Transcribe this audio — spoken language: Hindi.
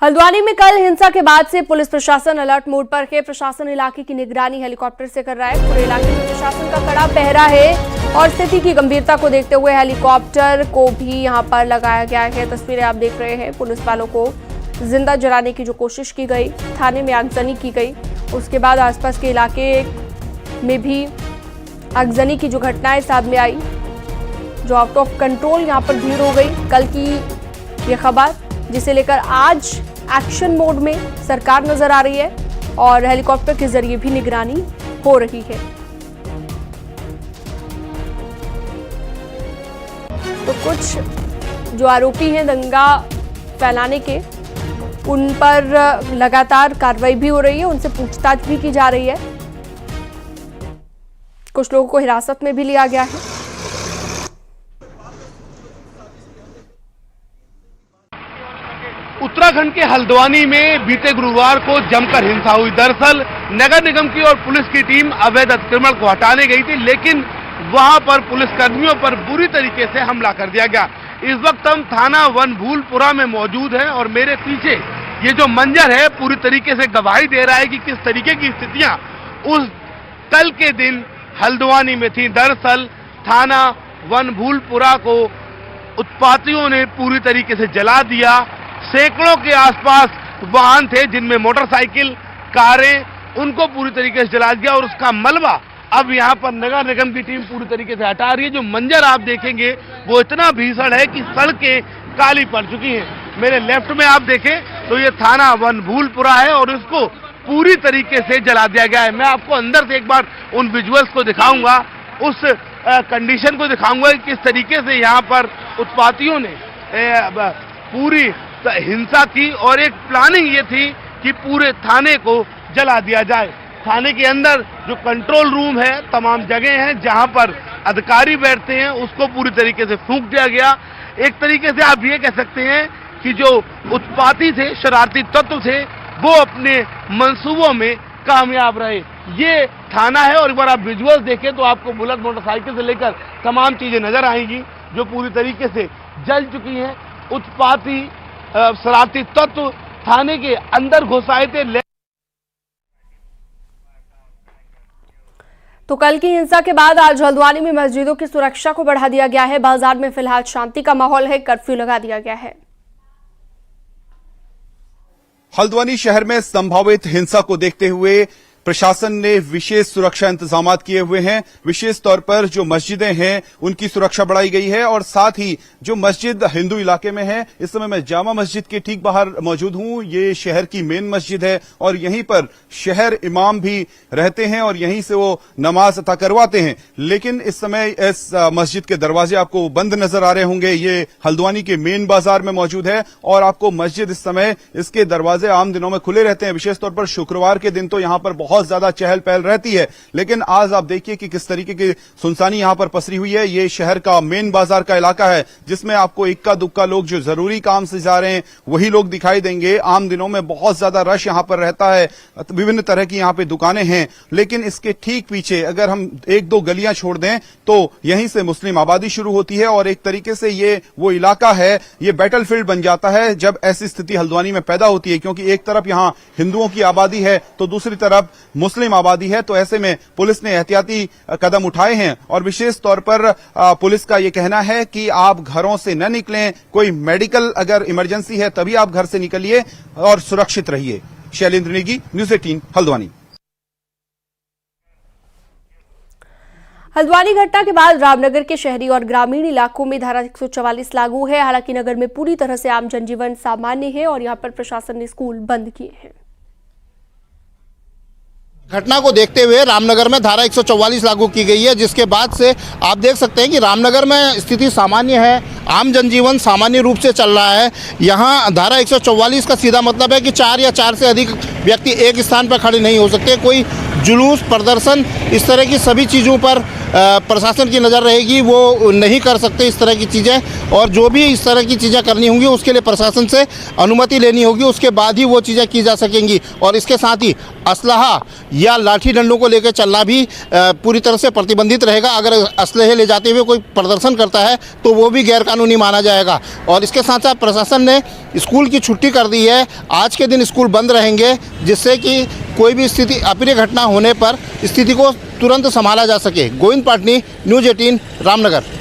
हल्द्वानी में कल हिंसा के बाद से पुलिस प्रशासन अलर्ट मोड पर है। प्रशासन इलाके की निगरानी हेलीकॉप्टर से कर रहा है। पूरे इलाके में प्रशासन का कड़ा पहरा है और स्थिति की गंभीरता को देखते हुए हेलीकॉप्टर को भी यहां पर लगाया गया है। तस्वीरें आप देख रहे हैं। पुलिस वालों को जिंदा जलाने की जो कोशिश की गई, थाने में आगजनी की गई, उसके बाद आसपास के इलाके में भी आगजनी की जो घटनाएं सामने आई, जो आउट ऑफ कंट्रोल यहां पर भीड़ हो गई। कल की ये खबर जिसे लेकर आज एक्शन मोड में सरकार नजर आ रही है और हेलीकॉप्टर के जरिए भी निगरानी हो रही है। तो कुछ जो आरोपी हैं दंगा फैलाने के, उन पर लगातार कार्रवाई भी हो रही है, उनसे पूछताछ भी की जा रही है। कुछ लोगों को हिरासत में भी लिया गया है। उत्तराखंड के हल्द्वानी में बीते गुरुवार को जमकर हिंसा हुई। दरअसल नगर निगम की और पुलिस की टीम अवैध अतिक्रमण को हटाने गई थी, लेकिन वहां पर पुलिसकर्मियों पर बुरी तरीके से हमला कर दिया गया। इस वक्त हम थाना वनभूलपुरा में मौजूद हैं और मेरे पीछे ये जो मंजर है पूरी तरीके से गवाही दे रहा है कि किस तरीके की स्थितियां उस कल के दिन हल्द्वानी में थी। दरअसल थाना वनभूलपुरा को उत्पातियों ने पूरी तरीके से जला दिया। सैकड़ों के आसपास वाहन थे जिनमें मोटरसाइकिल, कारें, उनको पूरी तरीके से जला दिया और उसका मलबा अब यहाँ पर नगर निगम की टीम पूरी तरीके से हटा रही है। जो मंजर आप देखेंगे वो इतना भीषण है कि सड़कें काली पड़ चुकी हैं। मेरे लेफ्ट में आप देखें तो ये थाना वनभूलपुरा है और इसको पूरी तरीके से जला दिया गया है। मैं आपको अंदर से एक बार उन विजुअल्स को दिखाऊंगा, उस कंडीशन को दिखाऊंगा कि किस तरीके से यहाँ पर उत्पातियों ने पूरी हिंसा की और एक प्लानिंग ये थी कि पूरे थाने को जला दिया जाए। थाने के अंदर जो कंट्रोल रूम है, तमाम जगह हैं जहां पर अधिकारी बैठते हैं, उसको पूरी तरीके से फूंक दिया गया। एक तरीके से आप ये कह सकते हैं कि जो उत्पाती थे, शरारती तत्व थे, वो अपने मंसूबों में कामयाब रहे। ये थाना है और एक बार आप विजुअल्स देखें तो आपको बुलेट मोटरसाइकिल से लेकर तमाम चीजें नजर आएंगी जो पूरी तरीके से जल चुकी हैं। उत्पाती शरारती तत्व थाने के अंदर घुस आए थे। तो कल की हिंसा के बाद आज हल्द्वानी में मस्जिदों की सुरक्षा को बढ़ा दिया गया है। बाजार में फिलहाल शांति का माहौल है, कर्फ्यू लगा दिया गया है। हल्द्वानी शहर में संभावित हिंसा को देखते हुए प्रशासन ने विशेष सुरक्षा इंतजाम किए हुए हैं। विशेष तौर पर जो मस्जिदें हैं उनकी सुरक्षा बढ़ाई गई है और साथ ही जो मस्जिद हिंदू इलाके में है, इस समय मैं जामा मस्जिद के ठीक बाहर मौजूद हूं। ये शहर की मेन मस्जिद है और यहीं पर शहर इमाम भी रहते हैं और यहीं से वो नमाज अता करवाते हैं। लेकिन इस समय इस मस्जिद के दरवाजे आपको बंद नजर आ रहे होंगे। ये हल्द्वानी के मेन बाजार में मौजूद है और आपको मस्जिद इस समय इसके दरवाजे आम दिनों में खुले रहते हैं। विशेष तौर पर शुक्रवार के दिन तो यहां पर बहुत ज्यादा चहल पहल रहती है, लेकिन आज आप देखिए कि किस तरीके की सुनसानी यहां पर पसरी हुई है। ये शहर का मेन बाजार का इलाका है जिसमें आपको इक्का दुक्का लोग जो जरूरी काम से जा रहे हैं वही लोग दिखाई देंगे। आम दिनों में बहुत ज्यादा रश यहां पर रहता है, विभिन्न तरह की यहां पे दुकानें हैं, लेकिन इसके ठीक पीछे अगर हम एक दो गलियां छोड़ दें तो यहीं से मुस्लिम आबादी शुरू होती है और एक तरीके से ये वो इलाका है, ये बैटलफील्ड बन जाता है जब ऐसी स्थिति हल्द्वानी में पैदा होती है, क्योंकि एक तरफ यहां हिंदुओं की आबादी है तो दूसरी तरफ मुस्लिम आबादी है। तो ऐसे में पुलिस ने एहतियाती कदम उठाए हैं और विशेष तौर पर पुलिस का यह कहना है कि आप घरों से न निकलें, कोई मेडिकल अगर इमरजेंसी है तभी आप घर से निकलिए और सुरक्षित रहिए। शैलेंद्र नेगी, न्यूज़ 18 हल्द्वानी। हल्द्वानी घटना के बाद रामनगर के शहरी और ग्रामीण इलाकों में धारा 144 लागू है। हालांकि नगर में पूरी तरह से आम जनजीवन सामान्य है और यहां पर प्रशासन ने स्कूल बंद किए हैं। घटना को देखते हुए रामनगर में धारा 144 लागू की गई है, जिसके बाद से आप देख सकते हैं कि रामनगर में स्थिति सामान्य है, आम जनजीवन सामान्य रूप से चल रहा है। यहाँ धारा 144 का सीधा मतलब है कि 4 या 4 से अधिक व्यक्ति एक स्थान पर खड़े नहीं हो सकते। कोई जुलूस, प्रदर्शन, इस तरह की सभी चीज़ों पर प्रशासन की नज़र रहेगी, वो नहीं कर सकते इस तरह की चीज़ें, और जो भी इस तरह की चीज़ें करनी होंगी उसके लिए प्रशासन से अनुमति लेनी होगी, उसके बाद ही वो चीज़ें की जा सकेंगी। और इसके साथ ही असलहा या लाठी डंडों को लेकर चलना भी पूरी तरह से प्रतिबंधित रहेगा। अगर असलहे ले जाते हुए कोई प्रदर्शन करता है तो वो भी गैरकानूनी माना जाएगा। और इसके साथ साथ प्रशासन ने स्कूल की छुट्टी कर दी है, आज के दिन स्कूल बंद रहेंगे, जिससे कि कोई भी स्थिति अप्रिय घटना होने पर स्थिति को तुरंत संभाला जा सके। गोविंद पाटनी, न्यूज़ 18, रामनगर।